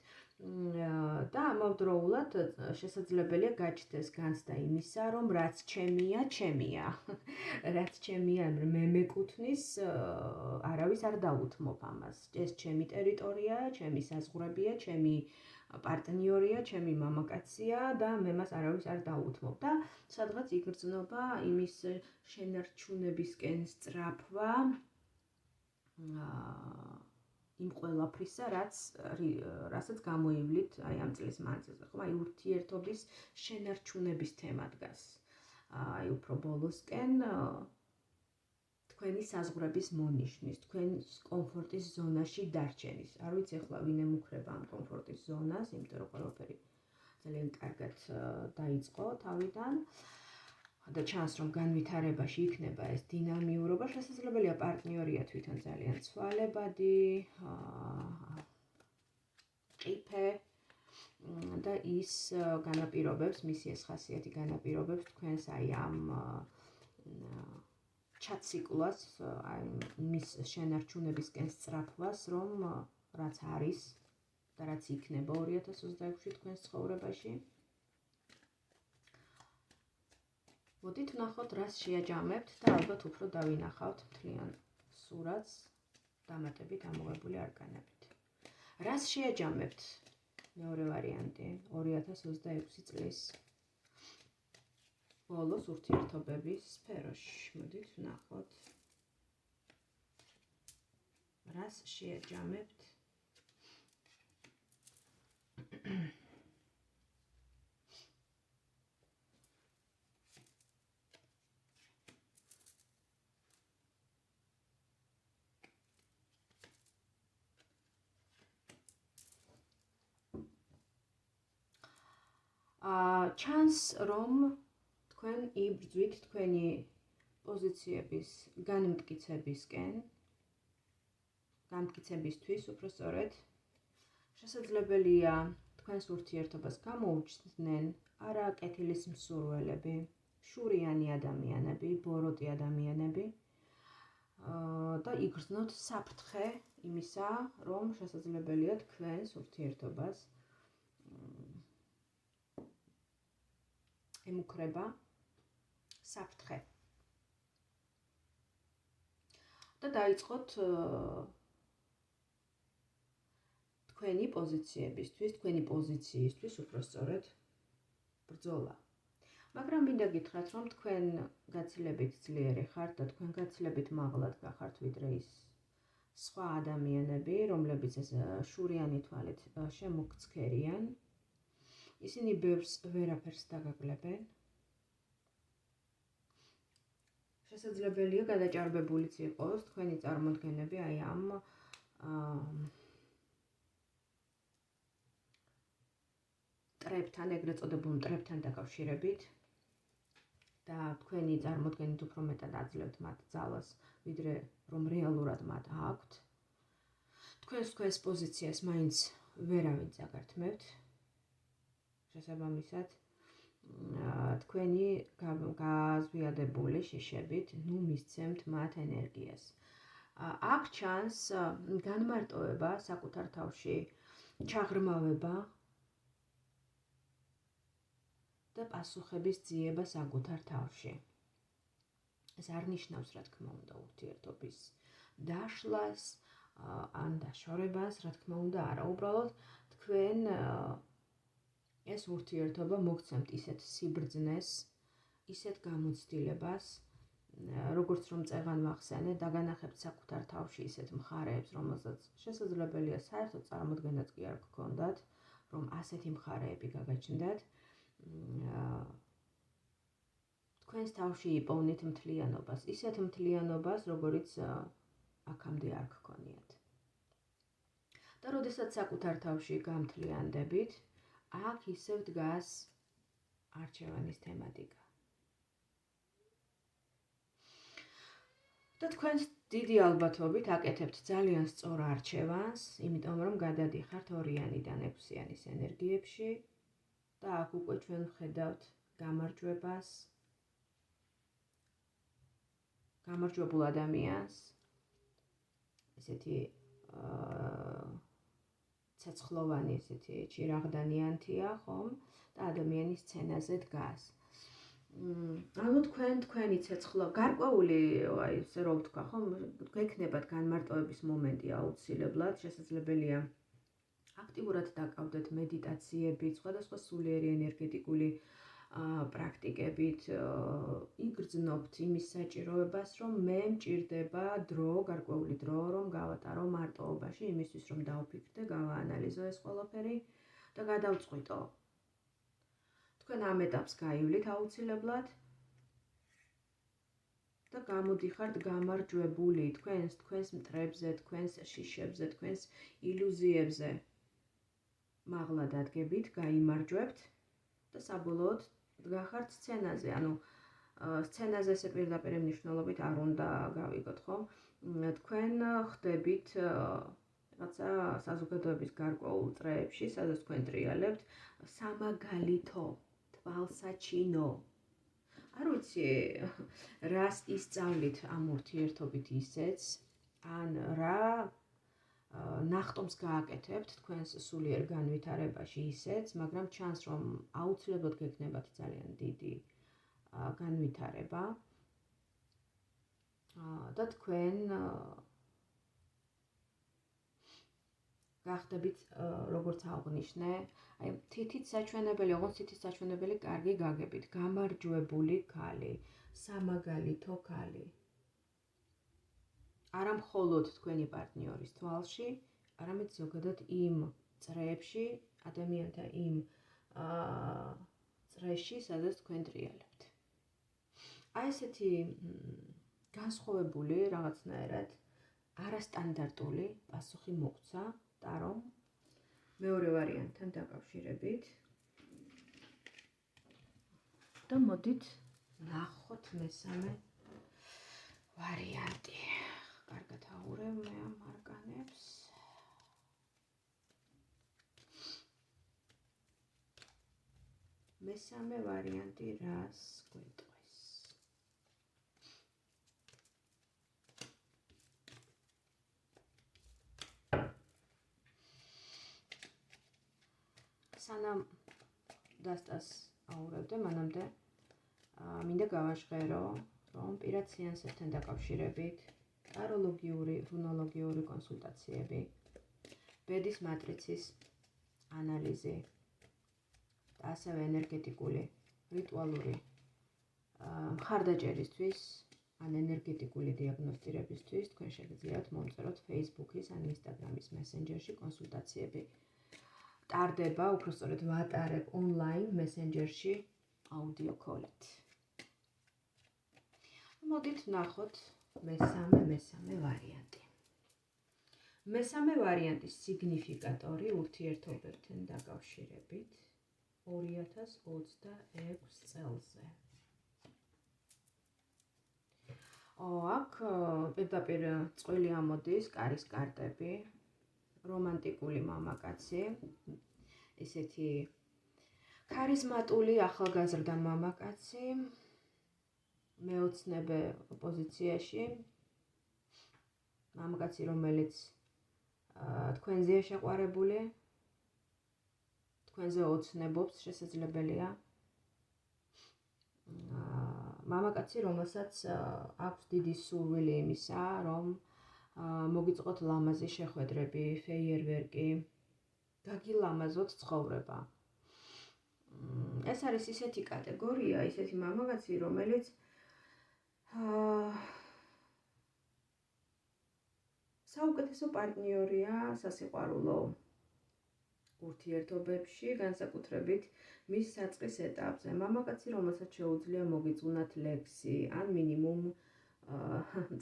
და ამავდროულად შესაძლებელია გაჩნდეს განცდა იმისა, რომ რაც ჩემია, ჩემია. რაც ჩემია, მე მეკუთვნის, არავის არ დაუთმობ ამას. ეს ჩემი ტერიტორიაა, ჩემი საზღვრებია, ჩემი პარტნიორია, ჩემი მამაკაცია და მე მას არავის არ დაუთმობ და სადღაც იგრძნობა იმის შენარჩუნებისკენ სწრაფვა იმ ყველაფრისა, რასაც გამოივლით აი ამ წლის მანძილზე, ხო? აი ურთიერთობის შენარჩუნების თემა დგას. აი უფრო ბოლოსკენ თქვენი საზღვრების მონიშნის, თქვენს კომფორტის ზონაში დარჩენის. არ ვიცი ახლა ვინ ემუქრება ამ კომფორტის ზონას, იმიტომ რომ ყველაფერი ძალიან კარგად დაიწყო თავიდან. და ჩანს, რომ განვითარებაში იქნება ეს დინამიურობა, შესაძლებელია პარტნიორია თვითონ ძალიან ცვალებადი, ყიფე და ის განაპირობებს, მისი ეს ხასიათი განაპირობებს თქვენს აი ამ ჩაციკლას, აი მის შენარჩუნებისკენ სწრაფვას, რომ რაც არის და რაც იქნება 2026-ში თქვენს ცხოვრებაში. მოდით ვნახოთ, რას შეაჯამებთ და ალბათ უფრო დავინახავთ მთლიან სურათს დამატებით ამოღებული არკანებით. რას შეაჯამებთ? მეორე ვარიანტი 2026 წლის ბოლოს ურთიერთობების სფეროში. მოდით ვნახოთ, რას შეაჯამებთ? ჩანს, რომ თქვენ იბრძვით თქვენი პოზიციების განმტკიცებისთვის, უფრო სწორედ, შესაძლებელია თქვენს ურთიერთობას გამოუჩნდნენ არა კეთილის მსურველები, შურიანი ადამიანები, ბოროტი ადამიანები და იგრძნოთ საფრთხე იმისა, რომ შესაძლებელია თქვენს ურთიერთობას ემუქრება საფრთხე. და დაიწყოთ თქვენი პოზიციებისთვის, თქვენი პოზიციისთვის, უფრო სწორედ, ბრძოლა. მაგრამ მინდა გითხრათ, რომ თქვენ გაცილებით ძლიერი ხართ და თქვენ გაცილებით მაღლად გახართ ვიდრე ის სხვა ადამიანები, რომლებიც ეს შურიანი თვალით შემოგცქერიან. ისინი ბევრს ვერაფერს დაგაკლებენ. შესაძლებელია გადაჭარბებულიც იყოს თქვენი წარმოდგენები აი ამ მტრებთან, ეგრეთ წოდებულ მტრებთან დაკავშირებით და თქვენი წარმოდგენით უფრო მეტად აძლევთ მათ ძალას, ვიდრე რომ რეალურად მათ აქვთ. თქვენს პოზიციას მაინც ვერავინ წაგართმევთ. შესაბამისად, თქვენი გაზვიადებული შიშებით, მისცემთ მათ ენერგიას. აქ ჩანს განმარტოება საკუთარ თავში, ჩაღრმავება და პასუხების ძიება საკუთარ თავში. ეს არ ნიშნავს, რა თქმა უნდა, ურთიერთობის დაშლას ან დაშორებას, რა თქმა უნდა, არა, უბრალოდ თქვენ ეს ურთიერთობა მოგცემთ ისეთ სიბრძნეს, ისეთ გამოცდილებას, როგორც რომ წეღან ვახსენე, დაგანახებთ საკუთარ თავში ისეთ მხარეებს, რომელსაც შესაძლებელია საერთოდ წარმოდგენაც კი არ გქონდათ, რომ ასეთი მხარეები გაგაჩნდათ. თქვენს თავში იპოვნით მთლიანობას, ისეთ მთლიანობას, როგორიც აქამდე არ გქონიათ. და როდესაც საკუთარ თავში გამთლიანდებით, აქ ისევ დგას არჩევანის თემატიკა. და თქვენ დიდი ალბათობით აკეთებთ ძალიან სწორ არჩევანს, იმიტომ რომ გადადიხართ 2-იანიდან 6-იანის ენერგიებში და აქ უკვე ჩვენ ვხედავთ გამარჯვებას, გამარჯვებულ ადამიანს, ესეთი ცეცხლოვანი, ესეთი ჭირაღდანიანთია, ხომ? და ადამიანის სცენაზე დგას. ანუ თქვენი ცეცხლო გარკვეული, აი ესე რომ ვთქვა, ხომ, გექნებათ განმარტოების მომენტი აუცილებლად, შესაძლებელია აქტიურად დაკავდეთ მედიტაციებით, სხვადასხვა სულიერი ენერგეტიკული პრაქტიკებით, იგრძნობთ იმის საჭიროებას, რომ მე მჭირდება დრო, გარკვეული დრო, რომ გავატარო მარტოობაში, იმისთვის რომ დავფიქრდე, გავაანალიზო ეს ყველაფერი და გადავწყვიტო. თქვენ ამ ეტაპს გაივლით აუცილებლად და გამოდიხართ გამარჯვებული თქვენს მტრებზე, თქვენს შიშებზე, თქვენს ილუზიებზე. მაღლა დადგებით, გაიმარჯვებთ და საბოლოოდ დგახართ სცენაზე. ანუ სცენაზე ესე პირდაპირ მნიშვნელობით არ უნდა გავიგოთ, ხო? თქვენ ხდებით რაღაცა საზოგადოების გარკვეულ წრეებში, სადაც თქვენ ტრიალებთ სამაგალითო თვალსაჩინო. არ ვიცი, რას ისწავლით ამ ურთიერთობით ისეც, ან რა ნახტომს გააკეთებთ თქვენს სულიერ განვითარებაში ისეც, მაგრამ ჩანს, რომ აუცილებლად გექნებათ ძალიან დიდი განვითარება და თქვენ გახდებით, როგორც აღნიშნე, აი თითით საჩვენებელი, ოღონდ თითით საჩვენებელი კარგი გაგებით, გამარჯვებული ქალი, სამაგალითო ქალი. არა მხოლოდ თქვენი პარტნიორის თვალში, არამედ ზოგადად იმ წრეებში, ადამიანთა იმ წრეში, სადაც თქვენ ტრიალებთ. აი ესეთი განსხვავებული რაღაცნაირად არასტანდარტული პასუხი მოგცა და რომ მეორე ვარიანტთან დაკავშირებით და მოდით ნახოთ მესამე ვარიანტი. კარგად აურევ მე ამ არკანებს. მესამე ვარიანტი რას გვეტყვის? სანამ დასტას აურევდე, მანამდე მინდა გავაჟღერო, რომ პირად სეანსებთან დაკავშირებით ტაროლოგიური, რუნოლოგიური კონსულტაციები, ბედის მატრიცის ანალიზი და ასევე ენერგეტიკული, რიტუალური მხარდაჭერისთვის, ან ენერგეტიკული დიაგნოსტირებისთვის თქვენ შეგიძლიათ მომწეროთ Facebook-ის ან Instagram-ის მესენჯერში კონსულტაციები. ტარდება, უпростоრად ვატარებ ონლაინ მესენჯერში აუდიო კოლით. მოდით ვნახოთ მესამე ვარიანტი. მესამე ვარიანტის სიგნიფიკატორი ურთიერთობებთან დაკავშირებით 2026 წელზე. აქ პირდაპირ წყვილი ამოდის, კარის კარტები, რომანტიკული მამაკაცი, ესეთი ქარიზმატული ახალგაზრდა მამაკაცი, მეოცნებე პოზიციაში, მამაკაცი, რომელიც თქვენზეა შეყვარებული, თქვენზე ოცნებობს შესაძლებელია, მამაკაცი, რომელსაც აქვს დიდი სურვილი იმისა, რომ მოგიწყოთ ლამაზი შეხვედრები, ფეიერვერკი, გაგილამაზოთ ცხოვრება. ეს არის ისეთი კატეგორია, ისეთი მამაკაცი, რომელიც საუკეთესო პარტნიორია სასიყვარულო ურთიერთობებში, განსაკუთრებით მის საწყის ეტაპზე. მამაკაცი, რომელსაც შეუძლია მოგიწვნათ ლექსი, ან მინიმუმ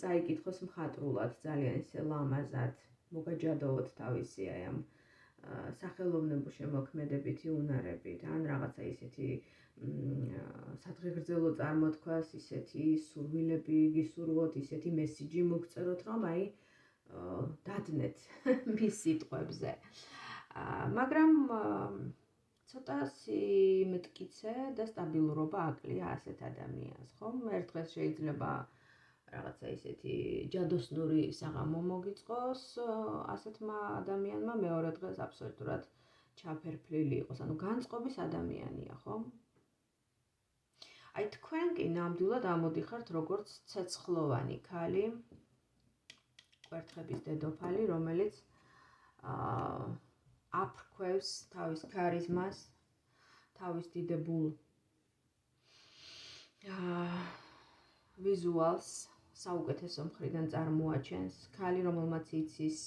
წაიკითხოს მხატვრულად, ძალიან ისე ლამაზად, მოგაჯადოოთ თავისი ამ სახელოვნებო შემოქმედებითი უნარებით, ან რაღაცა ისეთი სადღეგრძელო წარმოთქვას, ისეთი სურვილები გისურვოთ, ისეთი მესიჯი მოგწეროთ, რომ აი დადნეთ მის სიტყვებზე. მაგრამ ცოტა სიმტკიცე და სტაბილურობა აკლია ასეთ ადამიანს, ხომ? ერთ დღეს შეიძლება რაღაცა ისეთი ჯადოსნური საღამო მოგიწყოს ასეთმა ადამიანმა, მეორე დღეს აბსოლუტურად ჩაფერფლილი იყოს, ანუ განწყობის ადამიანია, ხომ? აი თქვენ კი ნამდვილად ამოდიხართ როგორც ცეცხლოვანი ქალი, კვერთხების დედოფალი, რომელიც აფრქვევს თავის ქარიზმას, თავის დიდებულ ვიზუალს საუკეთესო მხრიდან წარმოაჩენს, ქალი, რომელმაც იცის,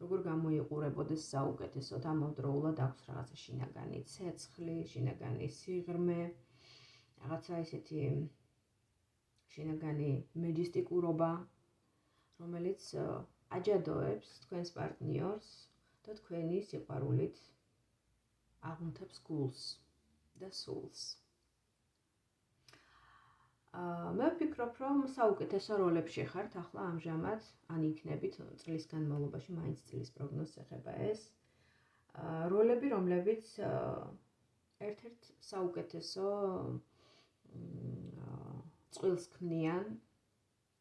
როგორ გამოიყურებოდეს საუკეთესოდ, ამავდროულად აქვს რაღაცა შინაგანი ცეცხლი, შინაგანი სიღრმე, რაღაცა ისეთი შინაგანი მეჯისტიკურობა, რომელიც აჯადოებს თქვენს პარტნიორს და თქვენი სიყვარულით აღუნთებს გულს და სულს. მე ვფიქრობ, რომ საუკეთესო როლებში ხართ ახლა ამჟამად, ან იქნებით წლის განმავლობაში, მაინც წლის პროგნოზს ეხება ეს. როლები, რომლებიც ერთ-ერთ საუკეთესო წყვილს ქმნიან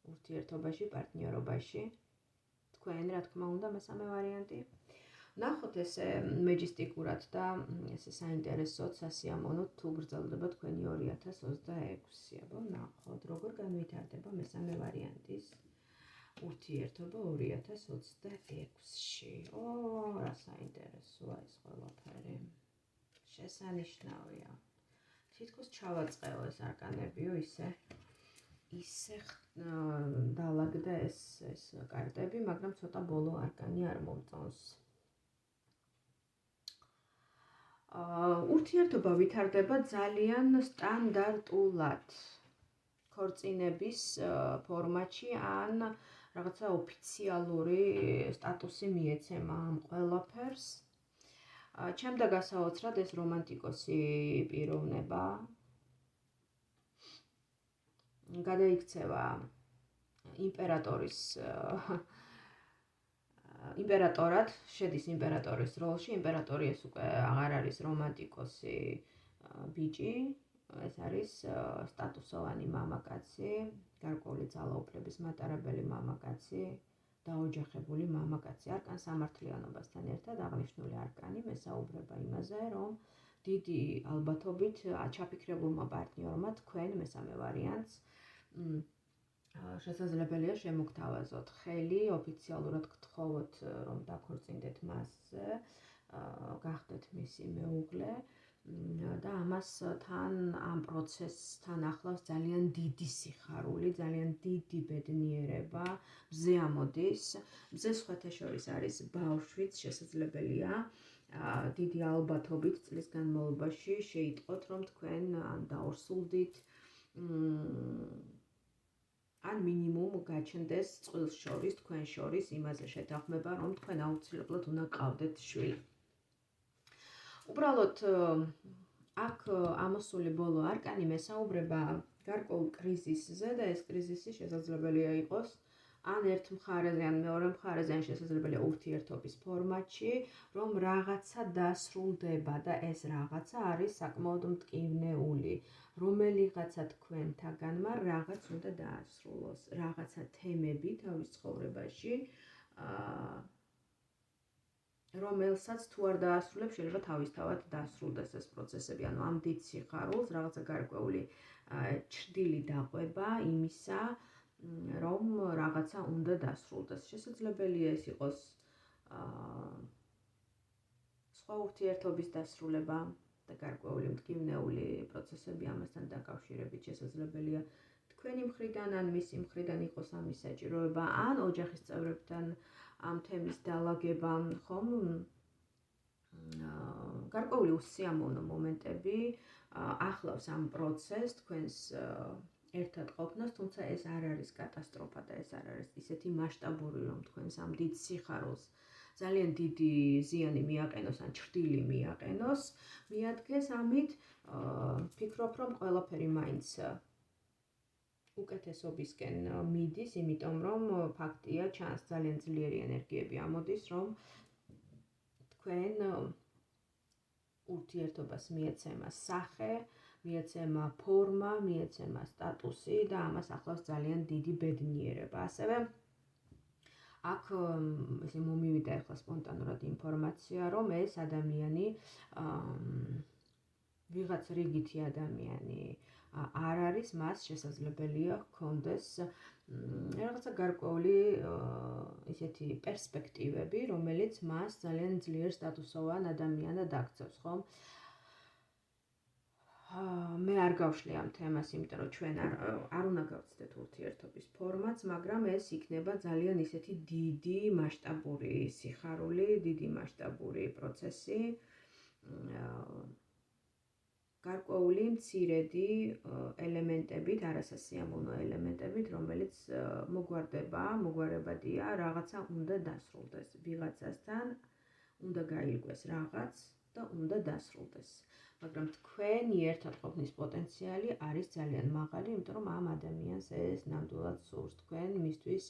ურთიერთობაში, პარტნიორობაში. თქვენ, რა თქმა უნდა, მესამე ვარიანტი. ნახოთ ესე მეჯისტიკურად და ესე საინტერესოდ, სასიამოვნოდ თუ გრძელდება თქვენი 2026. აბა ნახოთ, როგორ განვითარდება მესამე ვარიანტის ურთიერთობა 2026-ში. რა საინტერესოა ეს ყველაფერი. შესანიშნავია. თითქოს ჩავაწყეო ეს არკანებიო ისე დალაგდა ეს კარტები, მაგრამ ცოტა ბოლო არკანი არ მომწონს. ურთიერთობა ვითარდება ძალიან სტანდარტულად. ქორწინების ფორმატში ან რაღაცა ოფიციალური სტატუსი მიეცემა ამ ყველაფერს. ჩემდა გასაოცრად ეს რომანტიკოსი პიროვნება გადაიქცევა იმპერატორად, შედის იმპერატორის როლში. იმპერატორი ეს უკვე აღარ არის რომანტიკოსი ბიჭი, ეს არის სტატუსოვანი მამაკაცი, გარკვეული ძალაუფლების მატარებელი მამაკაცი, დაოჯახებული მამაკაცი. არკან სამართლიანობასთან ერთად აღნიშნული არკანი მესაუბრება იმაზე, რომ დიდი ალბათობით ჩაფიქრებულმა პარტნიორმა თქვენ მესამე ვარიანტს შესაძლებელია შემოგთავაზოთ ხელი, ოფიციალურად გთხოვოთ, რომ დაქორწინდეთ მასზე, გახდეთ მისი მეუღლე და ამას თან ამ პროცესთან ახლავს ძალიან დიდი სიხარული, ძალიან დიდი ბედნიერება, მზე ამოდის, მზე სხვათა შორის არის ბავშვიც, შესაძლებელია დიდი ალბათობით წლის განმავლობაში შეიტყოთ, რომ თქვენ ან დაორსულდით, ან მინიმუმ გაჩნდეს წყვილს შორის, თქვენ შორის იმაზე შეთანხმება, რომ თქვენ აუცილებლად უნდა გყავდეთ შვილი. უბრალოდ აქ ამოსული ბოლო არკანი მესაუბრება გარკვეულ კრიზისზე და ეს კრიზისი შესაძლებელია იყოს ან ერთ მხარეზე, ან მეორე მხარეზე, ან შესაძლებელია ურთიერთობის ფორმატში, რომ რაღაცა დასრულდება და ეს რაღაცა არის საკმაოდ მტკივნეული. რომელიღაცა თქვენთაგანმა რაღაც უნდა დაასრულოს, რაღაცა თემები თავის ცხოვრებაში, რომელსაც თუ არ დაასრულებს, შეიძლება თავისთავად დასრულდეს ეს პროცესები, ანუ ამ დიდ სიხარულს რაღაცა გარკვეული ჩრდილი დაყვება იმისა, რომ რაღაცა უნდა დასრულდეს. შესაძლებელია ეს იყოს სხვა ურთიერთობის დასრულება, და გარკვეული მტკივნეული პროცესები ამასთან დაკავშირებით შესაძლებელია თქვენი მხრიდან ან მისი მხრიდან იყოს ამის საჭიროება, ან ოჯახის წევრებთან ამ თემის დალაგება, ხომ? გარკვეული უსიამოვნო მომენტები ახლავს ამ პროცესს, თქვენს ერთად ყოფნას, თუმცა ეს არ არის კატასტროფა და ეს არ არის ისეთი მასშტაბური, რომ თქვენს ამ დიდ სიხარულს ძალიან დიდი ზიანი მიაყენოს ან ჩრდილი მიაყენოს, მიადგეს ამით, ფიქრობ, რომ ყველაფერი მაინც უკეთესობისკენ მიდის, იმიტომ რომ ფაქტია, ჩანს ძალიან ძლიერი ენერგიები ამოდის, რომ თქვენ ურთიერთობას მიეცემა სახე, მიეცემა ფორმა, მიეცემა სტატუსი და ამას ახლავს ძალიან დიდი ბედნიერება. ასევე აქ ესე მომივიდა ახლა სპონტანურად ინფორმაცია, რომ ეს ადამიანი ვიღაც რიგითი ადამიანი არ არის, მას შესაძლებელია ჰქონდეს რაღაცა გარკვეული ისეთი პერსპექტივები, რომელიც მას ძალიან ძლიერ სტატუსოვან ადამიანად აქცევს, ხომ? მე არ გავშლი ამ თემას, იმიტომ რომ ჩვენ არ უნდა გავცდეთ ურთიერთობის ფორმაც, მაგრამ ეს იქნება ძალიან ისეთი დიდი მასშტაბური სიხარული, დიდი მასშტაბური პროცესი. გარკვეული მცირედი ელემენტებით, არასასიამოვნო ელემენტებით, რომელიც მოგვარებადია, რაღაცა უნდა დასრულდეს. ვიღაცასთან უნდა გაირკვეს რაღაც და უნდა დასრულდეს. მაგრამ თქვენი ერთად ყოფნის პოტენციალი არის ძალიან მაღალი, იმიტომ რომ ამ ადამიანს ეს ნამდვილად სურს. თქვენ მისთვის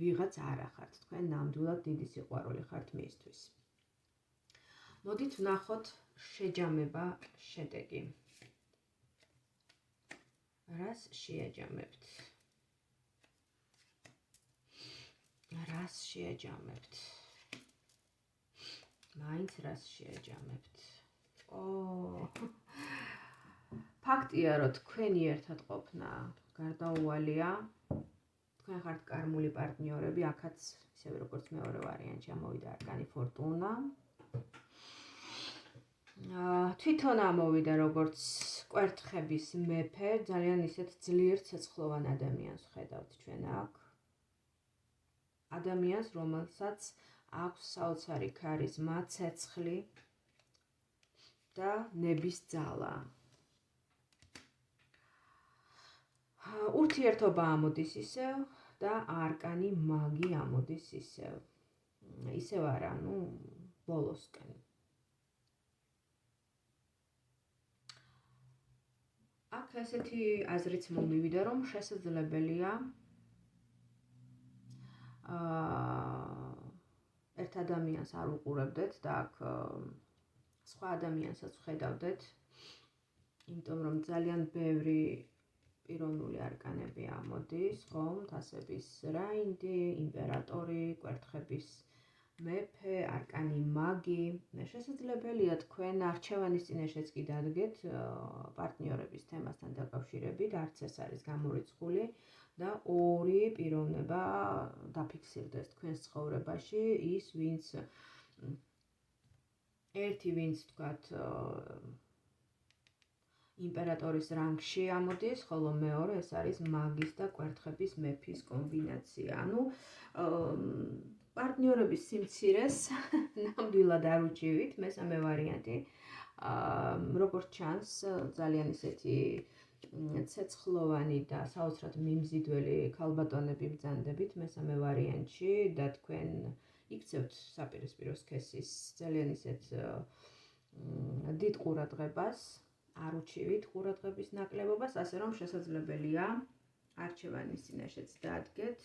ვიღაც არ ახართ, თქვენ ნამდვილად დიდი სიყვარული ხართ მისთვის. მოდით ვნახოთ შეჯამება, შედეგი. რას შეაჯამებთ? რას შეაჯამებთ? მაინც რას შეაჯამებთ? ფაქტია, რომ თქვენი ერთად ყოფნა გარდაუვალია. თქვენ ხართ კარმული პარტნიორები, აქაც ისევე როგორც მეორე ვარიანტში ამოვიდა არკანი ფორტუნა. თვითონ ამოვიდა როგორც კვერთხების მეფე, ძალიან ისეთ ძლიერ ცეცხლოვან ადამიანს ხედავთ ჩვენ აქ. ადამიანს, რომელსაც აქვს საოცარი ქარიზმა, ცეცხლი და ნების ძალა. ურთიერთობა ამოდის ისევ და არკანი მაგი ამოდის ისევ. ისევ არა, ბოლოსკენ. აქ ესეთი აზრიც მომივიდა, რომ შესაძლებელია ერთ ადამიანს არ უყურებდეთ და აქ სხვა ადამიანსაც ხედავდეთ, იმიტომ რომ ძალიან ბევრი პიროვნული არკანები ამოდის, ხომ? თასების რაინდი, იმპერატორი, კვერთხების მეფე, არკანი მაგი. შესაძლებელია თქვენ არჩევანის წინაშეც კი დადგეთ პარტნიორების თემასთან დაკავშირებით, არც ეს არის გამორიცხული და ორი პიროვნება დაფიქსირდეს თქვენს ცხოვრებაში, ის ვინც ერთი ვინც თქვათ იმპერატორის რანგში ამოდის, ხოლო მეორე ეს არის მაგის და კვერთხების მეფის კომბინაცია. პარტნიორების სიმცირეს ნამდვილად არ უჭივით, მესამე ვარიანტი. როგორც ჩანს, ძალიან ისეთი ცეცხლოვანი და საოცრად მიმზიდველი ქალბატონები ბრძანდებით მესამე ვარიანტში და თქვენ იქცევთ საპირისპირო სქესის ძალიან ისეთ დიდ ყურადღებას, არ უჩივით ყურადღების ნაკლებობას, ასე რომ შესაძლებელია არჩევანის წინაშეც დადგეთ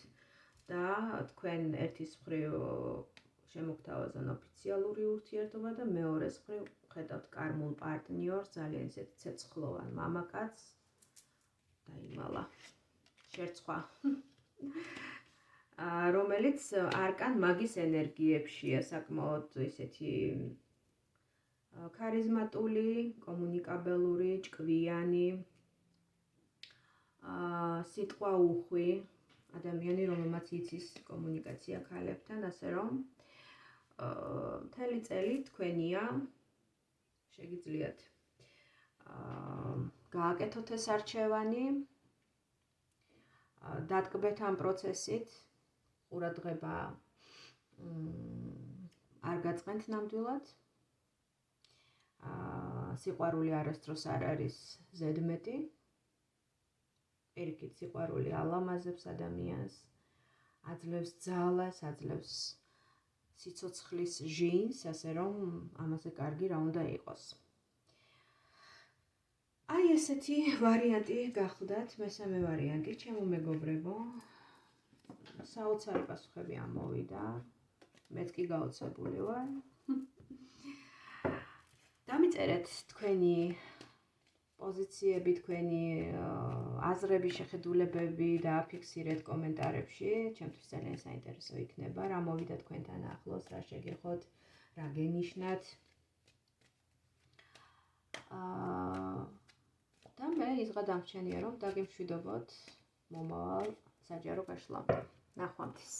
და თქვენ ერთის მხრივ შემოგთავაზონ ოფიციალური ურთიერთობა და მეორეს მხრივ ხედავთ კარმულ პარტნიორს, ძალიან ისეთ ცეცხლოვან მამაკაცს დაიმალა შერცხვა, რომელიც არკან მაგის ენერგიებშია, საკმაოდ ისეთი ქარიზმატული, კომუნიკაბელური, ჭკვიანი, სიტყვა უხვი ადამიანი, რომელმაც იცის კომუნიკაცია ქალებთან, ასე რომ მთელი წელი თქვენია, შეგიძლიათ გააკეთოთ ეს არჩევანი, დატკბეთ ამ პროცესით, ყურადღება არ გაწყენთ ნამდვილად. სიყვარული არასდროს არ არის ზედმეტი. პირიქით, სიყვარული ალამაზებს ადამიანს, აძლევს ძალას, აძლევს სიცოცხლის ჟინს, ასე რომ ამაზე კარგი რა უნდა იყოს. აი ესეთი ვარიანტი გახლდათ, მესამე ვარიანტი, ჩემო მეგობრებო. საოცარი პასუხები ამოვიდა. მეც კი გაოცებული ვარ. დამიწერეთ თქვენი პოზიციები, თქვენი აზრები, შეხედულებები და აფიქსირეთ კომენტარებში. ჩემთვის ძალიან საინტერესო იქნება, რა მოვიდა თქვენთან ახლოს, რა შეგეხოთ, რა გენიშნათ. და მე იზღა დამრჩენია, რომ დაგემშვიდობოთ მომავალ საჯარო გაშლამდე. ნახვამდის.